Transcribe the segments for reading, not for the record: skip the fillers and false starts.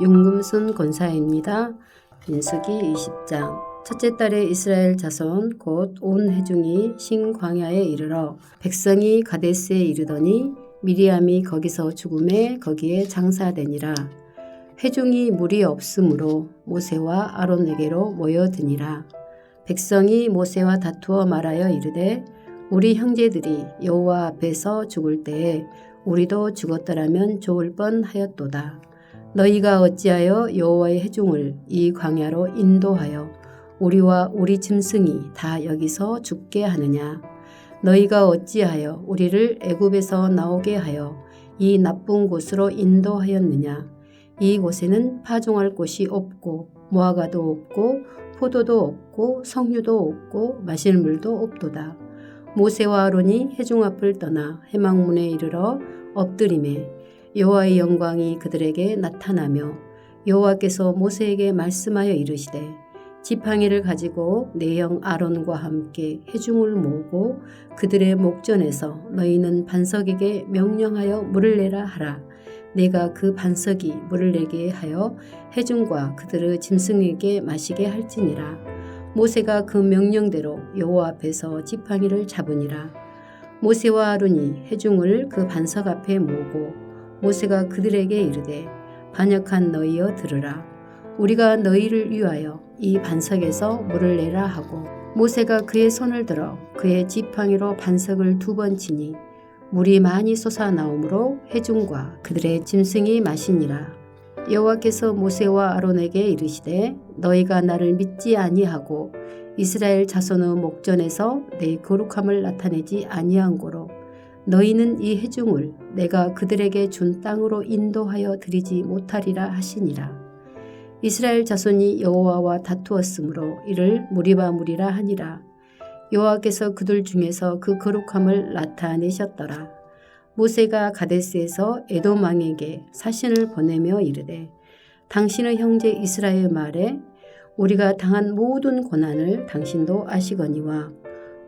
윤금순 권사입니다. 민수기 20장. 첫째 달에 이스라엘 자손 곧 온 회중이 신광야에 이르러 백성이 가데스에 이르더니 미리암이 거기서 죽음에 거기에 장사되니라. 회중이 물이 없으므로 모세와 아론에게로 모여드니라. 백성이 모세와 다투어 말하여 이르되 우리 형제들이 여호와 앞에서 죽을 때에 우리도 죽었더라면 좋을 뻔하였도다. 너희가 어찌하여 여호와의 회중을 이 광야로 인도하여 우리와 우리 짐승이 다 여기서 죽게 하느냐. 너희가 어찌하여 우리를 애굽에서 나오게 하여 이 나쁜 곳으로 인도하였느냐. 이 곳에는 파종할 곳이 없고 무화과도 없고 포도도 없고 석류도 없고 마실 물도 없도다. 모세와 아론이 회중 앞을 떠나 회막문에 이르러 엎드리매 여호와의 영광이 그들에게 나타나며 여호와께서 모세에게 말씀하여 이르시되 지팡이를 가지고 내 형 아론과 함께 회중을 모으고 그들의 목전에서 너희는 반석에게 명령하여 물을 내라 하라. 내가 그 반석이 물을 내게 하여 회중과 그들의 짐승에게 마시게 할지니라. 모세가 그 명령대로 여호와 앞에서 지팡이를 잡으니라. 모세와 아론이 회중을 그 반석 앞에 모으고 모세가 그들에게 이르되 반역한 너희여 들으라. 우리가 너희를 위하여 이 반석에서 물을 내라 하고 모세가 그의 손을 들어 그의 지팡이로 반석을 2번 치니 물이 많이 솟아나오므로 회중과 그들의 짐승이 마시니라. 여호와께서 모세와 아론에게 이르시되 너희가 나를 믿지 아니하고 이스라엘 자손의 목전에서 내 거룩함을 나타내지 아니한 고로 너희는 이 회중을 내가 그들에게 준 땅으로 인도하여 드리지 못하리라 하시니라. 이스라엘 자손이 여호와와 다투었으므로 이를 무리바무리라 하니라. 여호와께서 그들 중에서 그 거룩함을 나타내셨더라. 모세가 가데스에서 에돔 왕에게 사신을 보내며 이르되 당신의 형제 이스라엘 말에 우리가 당한 모든 고난을 당신도 아시거니와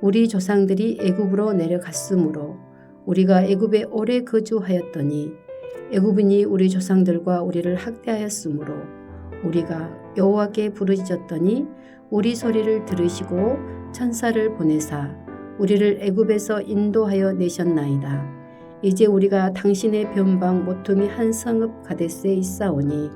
우리 조상들이 애굽으로 내려갔으므로 우리가 애굽에 오래 거주하였더니 애굽인이 우리 조상들과 우리를 학대하였으므로 우리가 여호와께 부르짖었더니 우리 소리를 들으시고 천사를 보내사 우리를 애굽에서 인도하여 내셨나이다. 이제 우리가 당신의 변방 모퉁이 한 성읍 가데스에 있사오니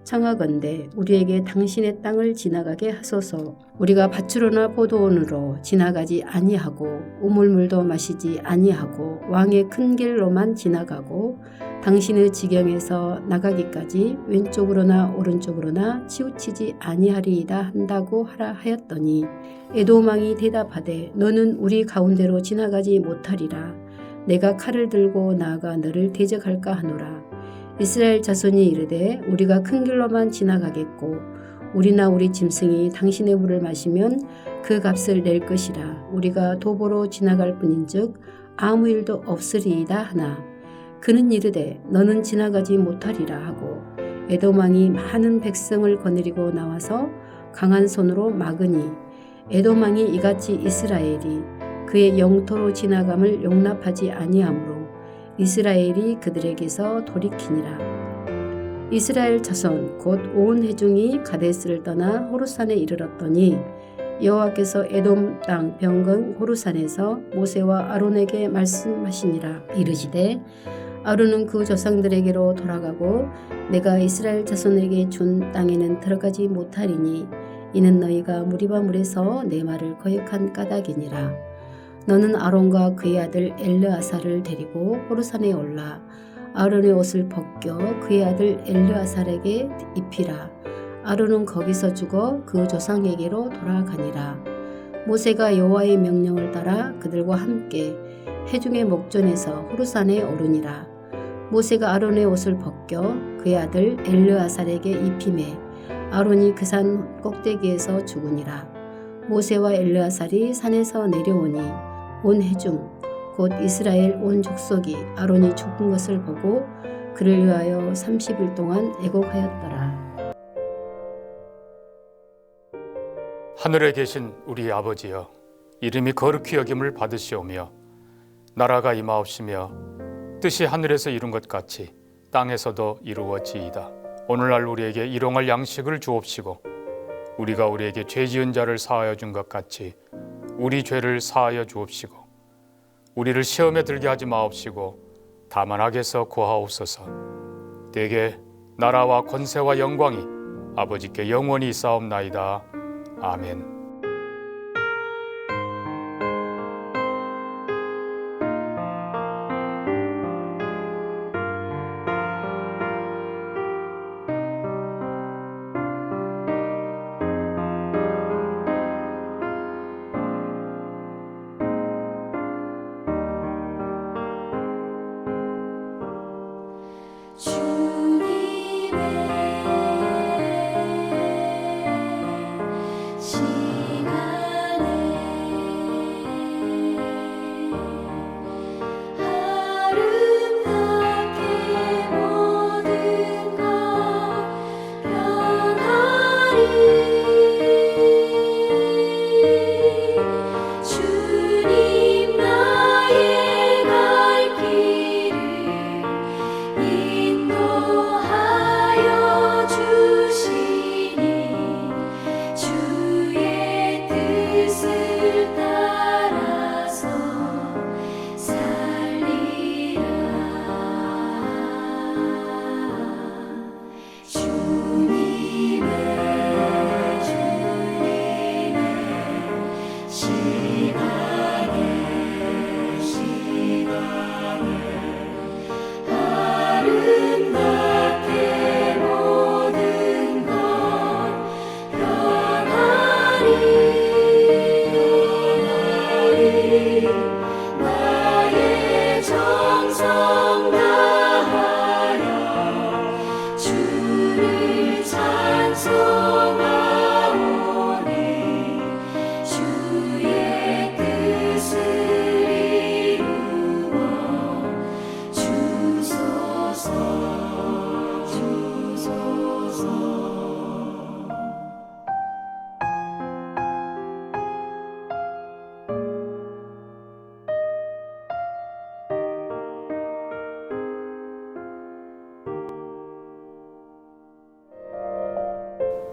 청하건대 우리에게 당신의 땅을 지나가게 하소서. 우리가 밭으로나 포도원으로 지나가지 아니하고 우물물도 마시지 아니하고 왕의 큰 길로만 지나가고 당신의 지경에서 나가기까지 왼쪽으로나 오른쪽으로나 치우치지 아니하리이다 한다고 하라 하였더니 에돔 왕이 대답하되 너는 우리 가운데로 지나가지 못하리라. 내가 칼을 들고 나아가 너를 대적할까 하노라. 이스라엘 자손이 이르되 우리가 큰 길로만 지나가겠고 우리나 우리 짐승이 당신의 물을 마시면 그 값을 낼 것이라. 우리가 도보로 지나갈 뿐인즉 아무 일도 없으리이다 하나 그는 이르되 너는 지나가지 못하리라 하고 에돔 왕이 많은 백성을 거느리고 나와서 강한 손으로 막으니 에돔 왕이 이같이 이스라엘이 그의 영토로 지나감을 용납하지 아니하므로 이스라엘이 그들에게서 돌이키니라. 이스라엘 자손 곧 온 회중이 가데스를 떠나 호르산에 이르렀더니 여호와께서 에돔 땅 변경 호르산에서 모세와 아론에게 말씀하시니라. 이르시되 아론은 그 조상들에게로 돌아가고 내가 이스라엘 자손에게 준 땅에는 들어가지 못하리니 이는 너희가 무리바물에서 내 말을 거역한 까닭이니라. 너는 아론과 그의 아들 엘르아사를 데리고 호르산에 올라 아론의 옷을 벗겨 그의 아들 엘르아살에게 입히라. 아론은 거기서 죽어 그 조상에게로 돌아가니라. 모세가 여호와의 명령을 따라 그들과 함께 회중의 목전에서 호르산에 오르니라. 모세가 아론의 옷을 벗겨 그의 아들 엘르아살에게 입히매 아론이 그 산 꼭대기에서 죽으니라. 모세와 엘르아살이 산에서 내려오니 온 회중 곧 이스라엘 온 족속이 아론이 죽은 것을 보고 그를 위하여 30일 동안 애곡하였더라. 하늘에 계신 우리 아버지여, 이름이 거룩히 여김을 받으시오며 나라가 임하옵시며 뜻이 하늘에서 이룬 것 같이 땅에서도 이루어지이다. 오늘날 우리에게 일용할 양식을 주옵시고 우리가 우리에게 죄 지은 자를 사하여 준 것 같이 우리 죄를 사하여 주옵시고 우리를 시험에 들게 하지 마옵시고 다만 악에서 구하옵소서. 대개 나라와 권세와 영광이 아버지께 영원히 있사옵나이다. 아멘.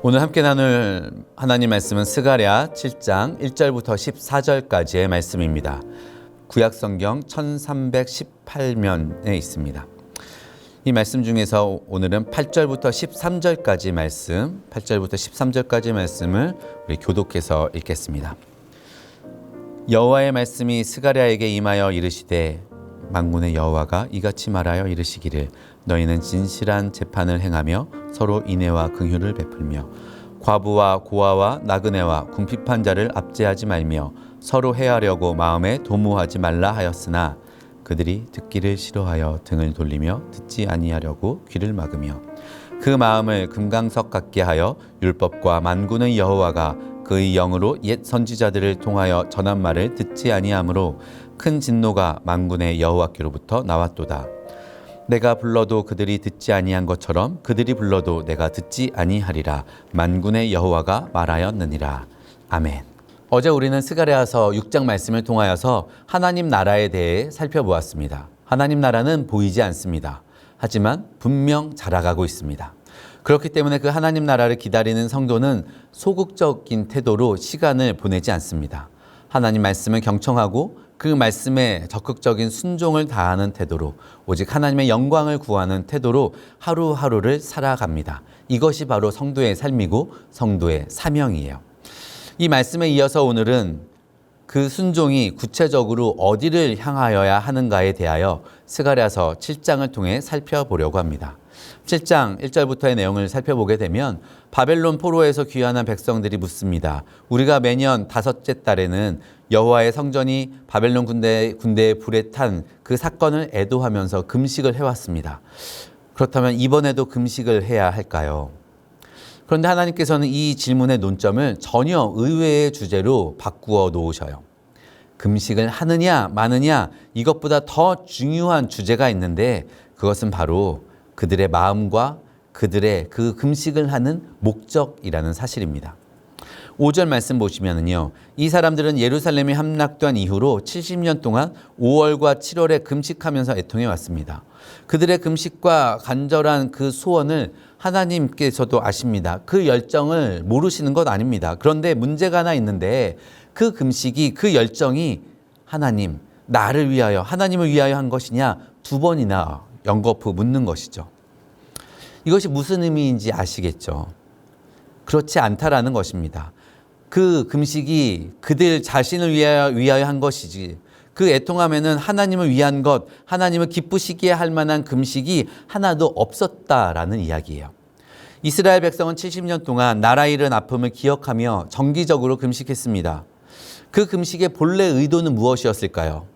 오늘 함께 나눌 하나님 말씀은 스가랴 7장 1절부터 14절까지의 말씀입니다. 구약성경 1318면에 있습니다. 이 말씀 중에서 오늘은 8절부터 13절까지 말씀을 우리 교독해서 읽겠습니다. 여호와의 말씀이 스가랴에게 임하여 이르시되 만군의 여호와가 이같이 말하여 이르시기를 너희는 진실한 재판을 행하며 서로 인애와 긍휼을 베풀며 과부와 고아와 나그네와 궁핍한 자를 압제하지 말며 서로 해하려고 마음에 도모하지 말라 하였으나 그들이 듣기를 싫어하여 등을 돌리며 듣지 아니하려고 귀를 막으며 그 마음을 금강석 같게 하여 율법과 만군의 여호와가 그의 영으로 옛 선지자들을 통하여 전한 말을 듣지 아니하므로 큰 진노가 만군의 여호와께로부터 나왔도다. 내가 불러도 그들이 듣지 아니한 것처럼 그들이 불러도 내가 듣지 아니하리라. 만군의 여호와가 말하였느니라. 아멘. 어제 우리는 스가랴서 6장 말씀을 통하여서 하나님 나라에 대해 살펴보았습니다. 하나님 나라는 보이지 않습니다. 하지만 분명 자라가고 있습니다. 그렇기 때문에 그 하나님 나라를 기다리는 성도는 소극적인 태도로 시간을 보내지 않습니다. 하나님 말씀을 경청하고 그 말씀에 적극적인 순종을 다하는 태도로 오직 하나님의 영광을 구하는 태도로 하루하루를 살아갑니다. 이것이 바로 성도의 삶이고 성도의 사명이에요. 이 말씀에 이어서 오늘은 그 순종이 구체적으로 어디를 향하여야 하는가에 대하여 스가랴서 7장을 통해 살펴보려고 합니다. 7장 1절부터의 내용을 살펴보게 되면 바벨론 포로에서 귀환한 백성들이 묻습니다. 우리가 매년 5째 달에는 여호와의 성전이 바벨론 군대의 불에 탄 그 사건을 애도하면서 금식을 해왔습니다. 그렇다면 이번에도 금식을 해야 할까요? 그런데 하나님께서는 이 질문의 논점을 전혀 의외의 주제로 바꾸어 놓으셔요. 금식을 하느냐 마느냐 이것보다 더 중요한 주제가 있는데 그것은 바로 그들의 마음과 그들의 그 금식을 하는 목적이라는 사실입니다. 5절 말씀 보시면은요. 이 사람들은 예루살렘에 함락된 이후로 70년 동안 5월과 7월에 금식하면서 애통해 왔습니다. 그들의 금식과 간절한 그 소원을 하나님께서도 아십니다. 그 열정을 모르시는 것 아닙니다. 그런데 문제가 하나 있는데 그 금식이, 그 열정이 하나님, 나를 위하여, 하나님을 위하여 한 것이냐 2번이나 연거푸 묻는 것이죠. 이것이 무슨 의미인지 아시겠죠? 그렇지 않다라는 것입니다. 그 금식이 그들 자신을 위하여 한 것이지, 그 애통함에는 하나님을 위한 것, 하나님을 기쁘시게 할 만한 금식이 하나도 없었다라는 이야기예요. 이스라엘 백성은 70년 동안 나라 잃은 아픔을 기억하며 정기적으로 금식했습니다. 그 금식의 본래 의도는 무엇이었을까요?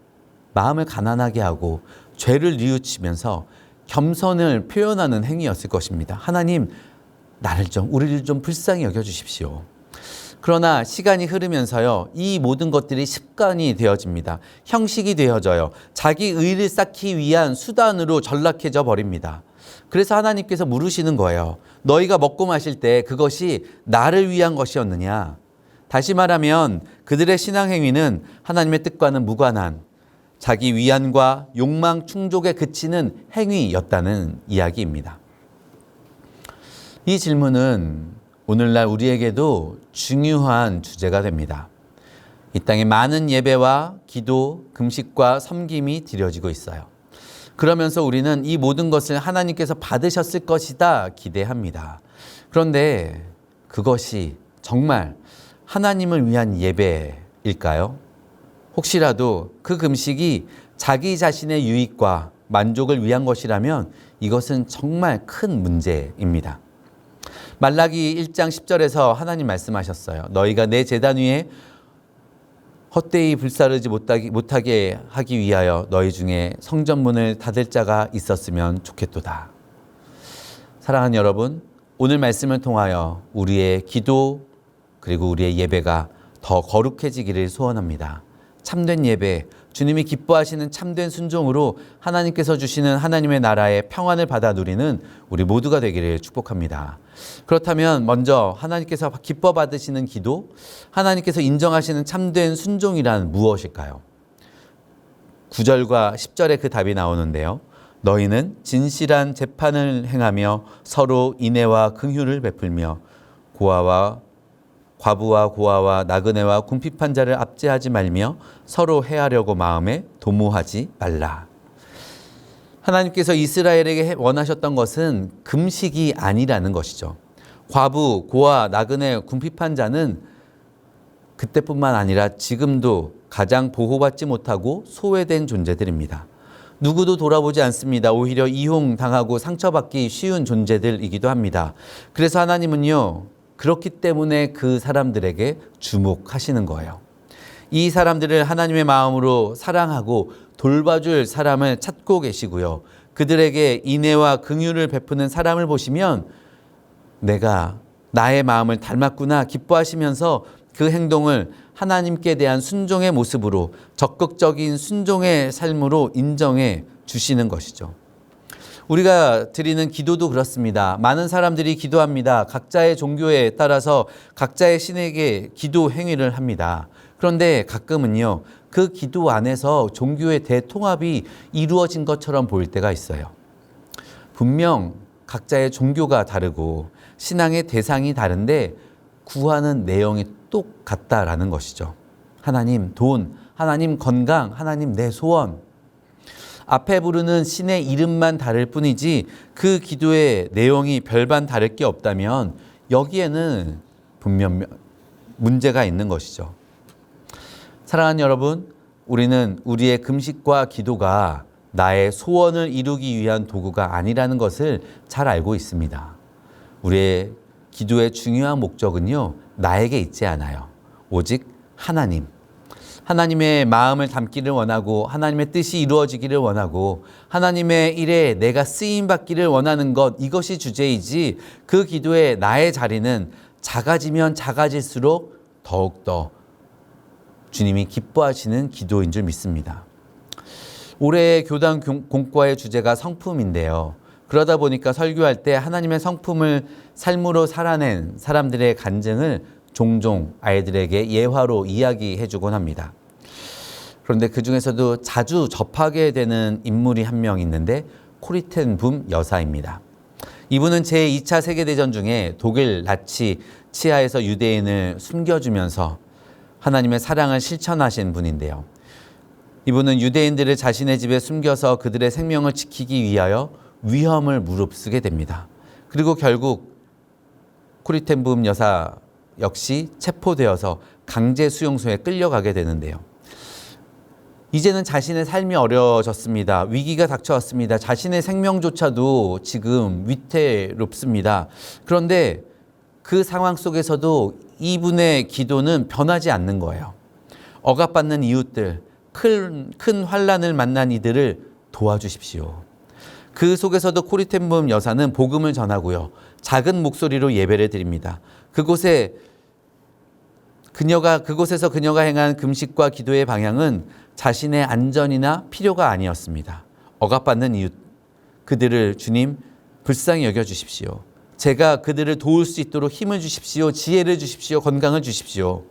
마음을 가난하게 하고 죄를 뉘우치면서 겸손을 표현하는 행위였을 것입니다. 하나님, 우리를 좀 불쌍히 여겨주십시오. 그러나 시간이 흐르면서요, 이 모든 것들이 습관이 되어집니다. 형식이 되어져요. 자기 의를 쌓기 위한 수단으로 전락해져 버립니다. 그래서 하나님께서 물으시는 거예요. 너희가 먹고 마실 때 그것이 나를 위한 것이었느냐? 다시 말하면 그들의 신앙행위는 하나님의 뜻과는 무관한 자기 위안과 욕망 충족에 그치는 행위였다는 이야기입니다. 이 질문은 오늘날 우리에게도 중요한 주제가 됩니다. 이 땅에 많은 예배와 기도, 금식과 섬김이 드려지고 있어요. 그러면서 우리는 이 모든 것을 하나님께서 받으셨을 것이다 기대합니다. 그런데 그것이 정말 하나님을 위한 예배일까요? 혹시라도 그 금식이 자기 자신의 유익과 만족을 위한 것이라면 이것은 정말 큰 문제입니다. 말라기 1장 10절에서 하나님 말씀하셨어요. 너희가 내 제단 위에 헛되이 불사르지 못하게 하기 위하여 너희 중에 성전문을 닫을 자가 있었으면 좋겠도다. 사랑하는 여러분, 오늘 말씀을 통하여 우리의 기도 그리고 우리의 예배가 더 거룩해지기를 소원합니다. 참된 예배, 주님이 기뻐하시는 참된 순종으로 하나님께서 주시는 하나님의 나라의 평안을 받아 누리는 우리 모두가 되기를 축복합니다. 그렇다면 먼저 하나님께서 기뻐 받으시는 기도, 하나님께서 인정하시는 참된 순종이란 무엇일까요? 9절과 10절에 그 답이 나오는데요. 너희는 진실한 재판을 행하며 서로 인애와 긍휼을 베풀며 과부와 고아와 나그네와 궁핍한 자를 압제하지 말며 서로 해하려고 마음에 도모하지 말라. 하나님께서 이스라엘에게 원하셨던 것은 금식이 아니라는 것이죠. 과부, 고아, 나그네, 궁핍한 자는 그때뿐만 아니라 지금도 가장 보호받지 못하고 소외된 존재들입니다. 누구도 돌아보지 않습니다. 오히려 이용당하고 상처받기 쉬운 존재들이기도 합니다. 그래서 하나님은요, 그렇기 때문에 그 사람들에게 주목하시는 거예요. 이 사람들을 하나님의 마음으로 사랑하고 돌봐줄 사람을 찾고 계시고요. 그들에게 인애와 긍휼을 베푸는 사람을 보시면 내가 나의 마음을 닮았구나 기뻐하시면서 그 행동을 하나님께 대한 순종의 모습으로 적극적인 순종의 삶으로 인정해 주시는 것이죠. 우리가 드리는 기도도 그렇습니다. 많은 사람들이 기도합니다. 각자의 종교에 따라서 각자의 신에게 기도 행위를 합니다. 그런데 가끔은요, 그 기도 안에서 종교의 대통합이 이루어진 것처럼 보일 때가 있어요. 분명 각자의 종교가 다르고 신앙의 대상이 다른데 구하는 내용이 똑같다라는 것이죠. 하나님 돈, 하나님 건강, 하나님 내 소원. 앞에 부르는 신의 이름만 다를 뿐이지 그 기도의 내용이 별반 다를 게 없다면 여기에는 분명 문제가 있는 것이죠. 사랑하는 여러분, 우리는 우리의 금식과 기도가 나의 소원을 이루기 위한 도구가 아니라는 것을 잘 알고 있습니다. 우리의 기도의 중요한 목적은요, 나에게 있지 않아요. 오직 하나님. 하나님의 마음을 담기를 원하고 하나님의 뜻이 이루어지기를 원하고 하나님의 일에 내가 쓰임받기를 원하는 것, 이것이 주제이지 그 기도에 나의 자리는 작아지면 작아질수록 더욱더 주님이 기뻐하시는 기도인 줄 믿습니다. 올해의 교단 공과의 주제가 성품인데요. 그러다 보니까 설교할 때 하나님의 성품을 삶으로 살아낸 사람들의 간증을 종종 아이들에게 예화로 이야기해주곤 합니다. 그런데 그 중에서도 자주 접하게 되는 인물이 한 명 있는데 코리텐붐 여사입니다. 이분은 제2차 세계대전 중에 독일 나치 치하에서 유대인을 숨겨주면서 하나님의 사랑을 실천하신 분인데요. 이분은 유대인들을 자신의 집에 숨겨서 그들의 생명을 지키기 위하여 위험을 무릅쓰게 됩니다. 그리고 결국 코리텐붐 여사 역시 체포되어서 강제 수용소에 끌려가게 되는데요. 이제는 자신의 삶이 어려워졌습니다. 위기가 닥쳐왔습니다. 자신의 생명조차도 지금 위태롭습니다. 그런데 그 상황 속에서도 이분의 기도는 변하지 않는 거예요. 억압받는 이웃들, 큰 환난을 만난 이들을 도와주십시오. 그 속에서도 코리텐붐 여사는 복음을 전하고요. 작은 목소리로 예배를 드립니다. 그곳에서 그녀가 행한 금식과 기도의 방향은 자신의 안전이나 필요가 아니었습니다. 억압받는 이웃, 그들을 주님 불쌍히 여겨주십시오. 제가 그들을 도울 수 있도록 힘을 주십시오. 지혜를 주십시오. 건강을 주십시오.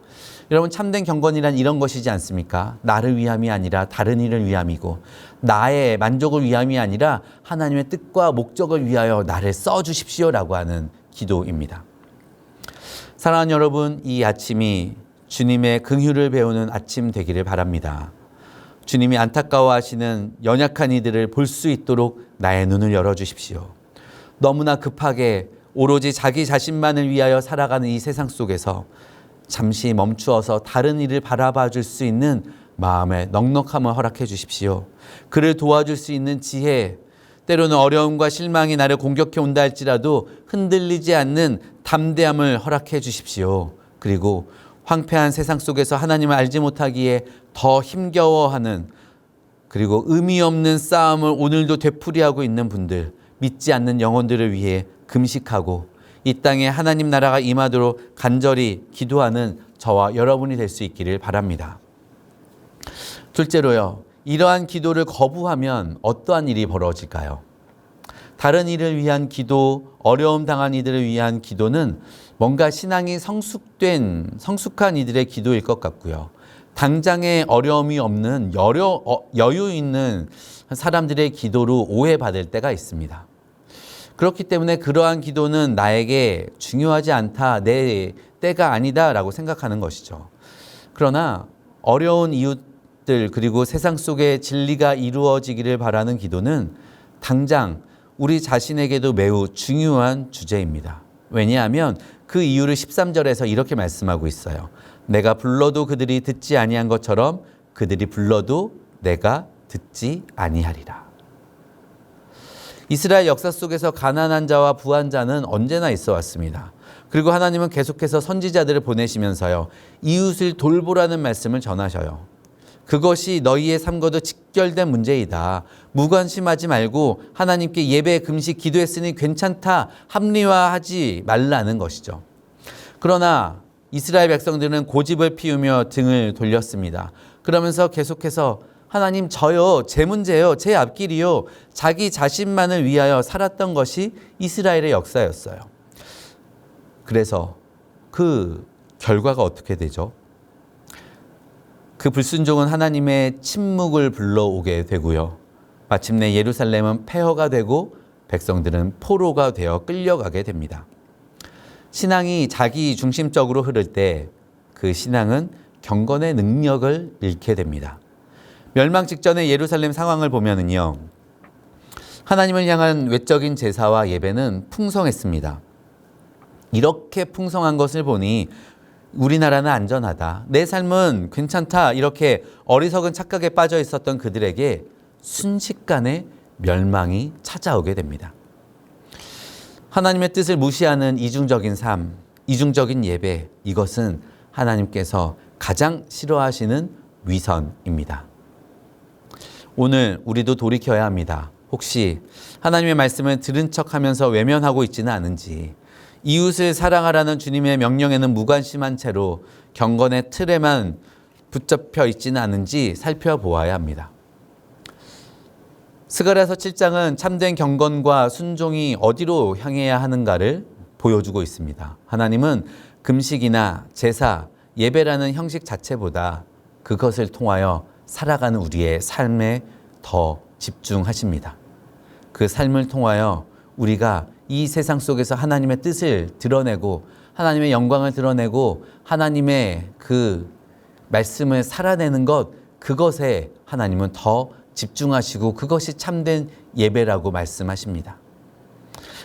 여러분, 참된 경건이란 이런 것이지 않습니까? 나를 위함이 아니라 다른 이를 위함이고, 나의 만족을 위함이 아니라 하나님의 뜻과 목적을 위하여 나를 써주십시오라고 하는 기도입니다. 사랑하는 여러분, 이 아침이 주님의 긍휼을 배우는 아침 되기를 바랍니다. 주님이 안타까워하시는 연약한 이들을 볼 수 있도록 나의 눈을 열어주십시오. 너무나 급하게 오로지 자기 자신만을 위하여 살아가는 이 세상 속에서 잠시 멈추어서 다른 이를 바라봐 줄 수 있는 마음의 넉넉함을 허락해 주십시오. 그를 도와줄 수 있는 지혜, 때로는 어려움과 실망이 나를 공격해 온다 할지라도 흔들리지 않는 담대함을 허락해 주십시오. 그리고 황폐한 세상 속에서 하나님을 알지 못하기에 더 힘겨워하는, 그리고 의미 없는 싸움을 오늘도 되풀이하고 있는 분들, 믿지 않는 영혼들을 위해 금식하고 이 땅에 하나님 나라가 임하도록 간절히 기도하는 저와 여러분이 될 수 있기를 바랍니다. 둘째로요, 이러한 기도를 거부하면 어떠한 일이 벌어질까요? 다른 이를 위한 기도, 어려움 당한 이들을 위한 기도는 뭔가 신앙이 성숙한 이들의 기도일 것 같고요. 당장의 어려움이 없는 여유 있는 사람들의 기도로 오해받을 때가 있습니다. 그렇기 때문에 그러한 기도는 나에게 중요하지 않다, 내 때가 아니다 라고 생각하는 것이죠. 그러나 어려운 이웃들, 그리고 세상 속에 진리가 이루어지기를 바라는 기도는 당장 우리 자신에게도 매우 중요한 주제입니다. 왜냐하면 그 이유를 13절에서 이렇게 말씀하고 있어요. 내가 불러도 그들이 듣지 아니한 것처럼 그들이 불러도 내가 듣지 아니하리라. 이스라엘 역사 속에서 가난한 자와 부한 자는 언제나 있어 왔습니다. 그리고 하나님은 계속해서 선지자들을 보내시면서요, 이웃을 돌보라는 말씀을 전하셔요. 그것이 너희의 삶과도 직결된 문제이다. 무관심하지 말고 하나님께 예배, 금식, 기도했으니 괜찮다, 합리화하지 말라는 것이죠. 그러나 이스라엘 백성들은 고집을 피우며 등을 돌렸습니다. 그러면서 계속해서 하나님, 저요, 제 문제요, 제 앞길이요, 자기 자신만을 위하여 살았던 것이 이스라엘의 역사였어요. 그래서 그 결과가 어떻게 되죠? 그 불순종은 하나님의 침묵을 불러오게 되고요. 마침내 예루살렘은 폐허가 되고 백성들은 포로가 되어 끌려가게 됩니다. 신앙이 자기 중심적으로 흐를 때 그 신앙은 경건의 능력을 잃게 됩니다. 멸망 직전의 예루살렘 상황을 보면은요, 하나님을 향한 외적인 제사와 예배는 풍성했습니다. 이렇게 풍성한 것을 보니 우리나라는 안전하다, 내 삶은 괜찮다, 이렇게 어리석은 착각에 빠져 있었던 그들에게 순식간에 멸망이 찾아오게 됩니다. 하나님의 뜻을 무시하는 이중적인 삶, 이중적인 예배, 이것은 하나님께서 가장 싫어하시는 위선입니다. 오늘 우리도 돌이켜야 합니다. 혹시 하나님의 말씀을 들은 척하면서 외면하고 있지는 않은지, 이웃을 사랑하라는 주님의 명령에는 무관심한 채로 경건의 틀에만 붙잡혀 있지는 않은지 살펴보아야 합니다. 스가랴서 7장은 참된 경건과 순종이 어디로 향해야 하는가를 보여주고 있습니다. 하나님은 금식이나 제사, 예배라는 형식 자체보다 그것을 통하여 살아가는 우리의 삶에 더 집중하십니다. 그 삶을 통하여 우리가 이 세상 속에서 하나님의 뜻을 드러내고 하나님의 영광을 드러내고 하나님의 그 말씀을 살아내는 것, 그것에 하나님은 더 집중하시고 그것이 참된 예배라고 말씀하십니다.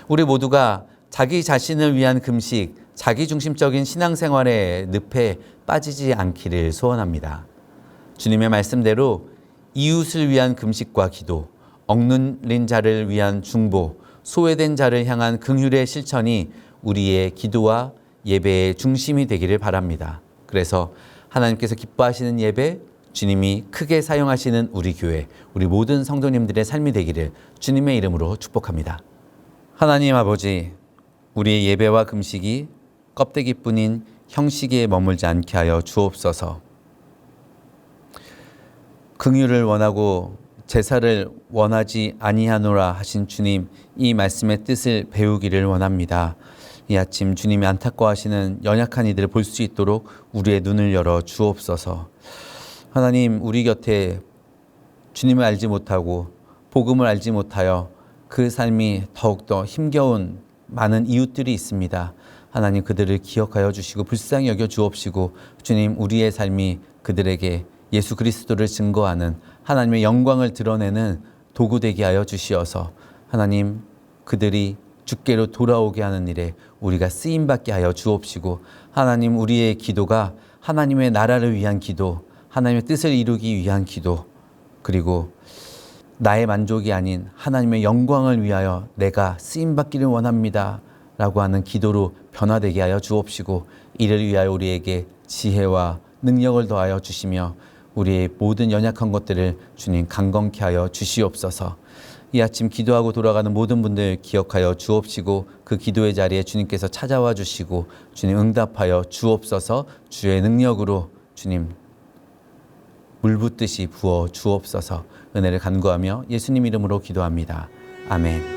우리 모두가 자기 자신을 위한 금식, 자기중심적인 신앙생활의 늪에 빠지지 않기를 소원합니다. 주님의 말씀대로 이웃을 위한 금식과 기도, 억눌린 자를 위한 중보, 소외된 자를 향한 긍휼의 실천이 우리의 기도와 예배의 중심이 되기를 바랍니다. 그래서 하나님께서 기뻐하시는 예배, 주님이 크게 사용하시는 우리 교회, 우리 모든 성도님들의 삶이 되기를 주님의 이름으로 축복합니다. 하나님 아버지, 우리의 예배와 금식이 껍데기뿐인 형식에 머물지 않게 하여 주옵소서. 긍휼을 원하고 제사를 원하지 아니하노라 하신 주님, 이 말씀의 뜻을 배우기를 원합니다. 이 아침 주님이 안타까워하시는 연약한 이들을 볼 수 있도록 우리의 눈을 열어 주옵소서. 하나님, 우리 곁에 주님을 알지 못하고 복음을 알지 못하여 그 삶이 더욱더 힘겨운 많은 이웃들이 있습니다. 하나님, 그들을 기억하여 주시고 불쌍히 여겨 주옵시고 주님, 우리의 삶이 그들에게 예수 그리스도를 증거하는 하나님의 영광을 드러내는 도구 되게 하여 주시어서 하나님, 그들이 주께로 돌아오게 하는 일에 우리가 쓰임받게 하여 주옵시고 하나님, 우리의 기도가 하나님의 나라를 위한 기도, 하나님의 뜻을 이루기 위한 기도, 그리고 나의 만족이 아닌 하나님의 영광을 위하여 내가 쓰임받기를 원합니다 라고 하는 기도로 변화되게 하여 주옵시고 이를 위하여 우리에게 지혜와 능력을 더하여 주시며 우리의 모든 연약한 것들을 주님 강건케 하여 주시옵소서. 이 아침 기도하고 돌아가는 모든 분들 기억하여 주옵시고 그 기도의 자리에 주님께서 찾아와 주시고 주님 응답하여 주옵소서. 주의 능력으로 주님 물붓듯이 부어 주옵소서. 은혜를 간구하며 예수님 이름으로 기도합니다. 아멘.